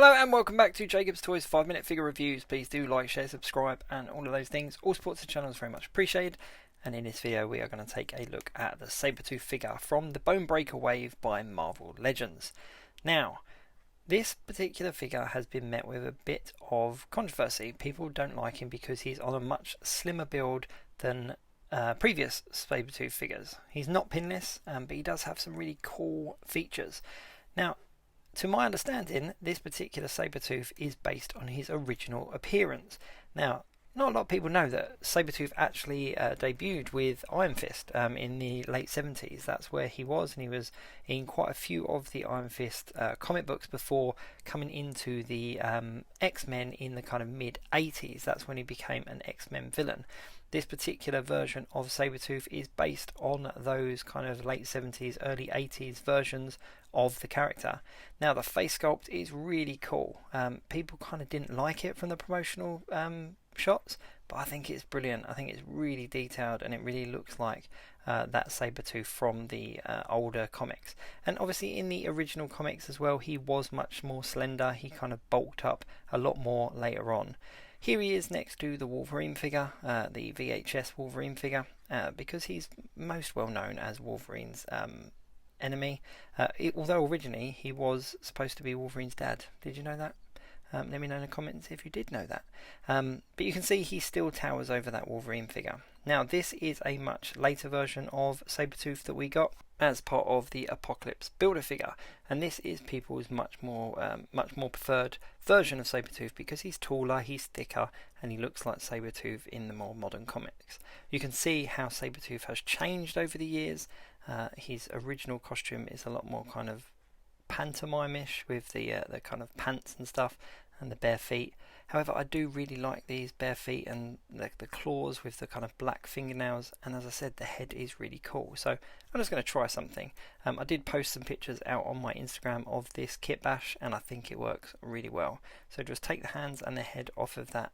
Hello and welcome back to Jacob's Toys 5-minute figure reviews. Please do like, share, subscribe and all of those things. All support to the channel is very much appreciated. And in this video we are going to take a look at the Sabretooth figure from the Bone Breaker wave by Marvel Legends. Now, this particular figure has been met with a bit of controversy. People don't like him because he's on a much slimmer build than previous Sabretooth figures. He's not pinless, but he does have some really cool features. Now, to my understanding, this particular Sabretooth is based on his original appearance. Now, not a lot of people know that Sabretooth actually debuted with Iron Fist in the late 70s. That's where he was, and he was in quite a few of the Iron Fist comic books before coming into the X-Men in the kind of mid-80s. That's when he became an X-Men villain. This particular version of Sabretooth is based on those kind of late 70s, early 80s versions of the character. Now, the face sculpt is really cool. People kind of didn't like it from the promotional shots, but I think it's brilliant. I think it's really detailed and it really looks like that Sabretooth from the older comics. And obviously in the original comics as well, he was much more slender. He kind of bulked up a lot more later on. Here he is next to the Wolverine figure, the VHS Wolverine figure, because he's most well known as Wolverine's enemy. Although originally he was supposed to be Wolverine's dad. Did you know that? Let me know in the comments if you did know that. But you can see he still towers over that Wolverine figure. Now, this is a much later version of Sabretooth that we got as part of the Apocalypse Builder figure, and this is people's much more preferred version of Sabretooth because he's taller, he's thicker, and he looks like Sabretooth in the more modern comics. You can see how Sabretooth has changed over the years. His original costume is a lot more kind of pantomime-ish with the kind of pants and stuff and the bare feet. However, I do really like these bare feet and the claws with the kind of black fingernails, and as I said, the head is really cool. So I'm just going to try something. I did post some pictures out on my Instagram of this kit bash, and I think it works really well. So just take the hands and the head off of that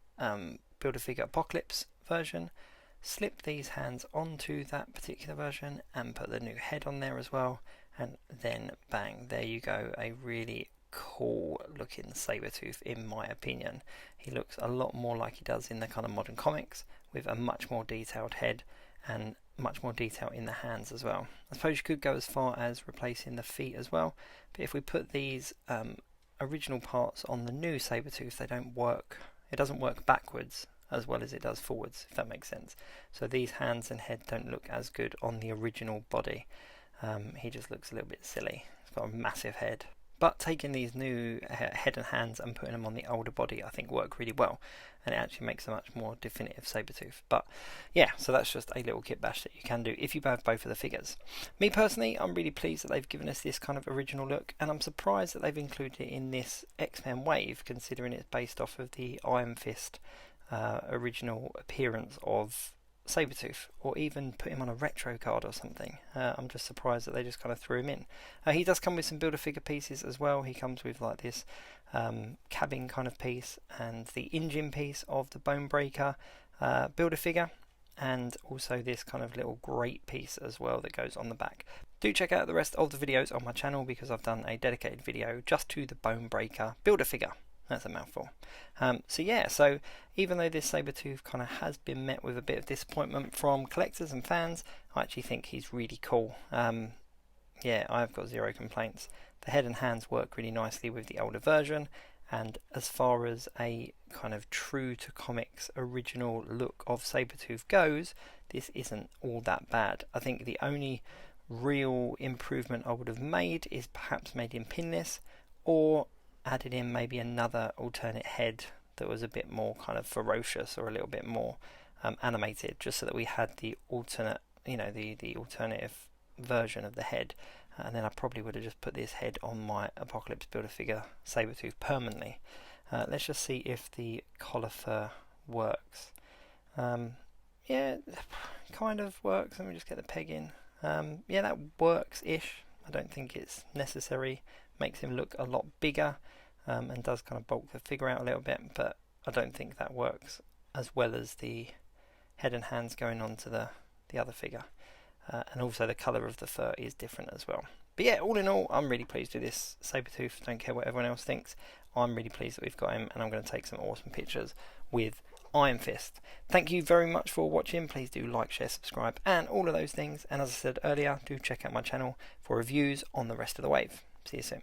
Build-A-Figure Apocalypse version, slip these hands onto that particular version and put the new head on there as well, and then bang, there you go, a really cool looking Sabretooth in my opinion. He looks a lot more like he does in the kind of modern comics, with a much more detailed head and much more detail in the hands as well. I suppose you could go as far as replacing the feet as well, but if we put these original parts on the new Sabretooth, they don't work. It doesn't work backwards as well as it does forwards, if that makes sense. So these hands and head don't look as good on the original body. He just looks a little bit silly. He's got a massive head. But taking these new head and hands and putting them on the older body, I think work really well, and it actually makes a much more definitive Sabretooth. But yeah, so that's just a little kit bash that you can do if you have both of the figures. Me personally, I'm really pleased that they've given us this kind of original look, and I'm surprised that they've included it in this X-Men wave, considering it's based off of the Iron Fist original appearance of Sabretooth, or even put him on a retro card or something. I'm just surprised that they just kind of threw him in. He does come with some Build-A-Figure pieces as well. He comes with like this cabin kind of piece and the engine piece of the Bone Breaker Build-A-Figure, and also this kind of little grate piece as well that goes on the back. Do check out the rest of the videos on my channel because I've done a dedicated video just to the Bone Breaker Build-A-Figure. That's a mouthful. So yeah, so even though this Sabretooth kind of has been met with a bit of disappointment from collectors and fans, I actually think he's really cool. Yeah, I've got zero complaints. The head and hands work really nicely with the older version, and as far as a kind of true to comics original look of Sabretooth goes, this isn't all that bad. I think the only real improvement I would have made is perhaps made him pinless, or added in maybe another alternate head that was a bit more kind of ferocious or a little bit more animated, just so that we had the alternate, the alternative version of the head. And then I probably would have just put this head on my Apocalypse Build-A-Figure Sabretooth permanently. Let's just see if the collar fur works. Yeah, kind of works. Let me just get the peg in. Yeah, that works-ish. I don't think it's necessary. Makes him look a lot bigger, and does kind of bulk the figure out a little bit, but I don't think that works as well as the head and hands going on to the other figure. and also the colour of the fur is different as well. But yeah, all in all, I'm really pleased with this Sabertooth. Don't care what everyone else thinks. I'm really pleased that we've got him, and I'm going to take some awesome pictures with Iron Fist. Thank you very much for watching. Please do like, share, subscribe, and all of those things. And as I said earlier, do check out my channel for reviews on the rest of the wave. See you soon.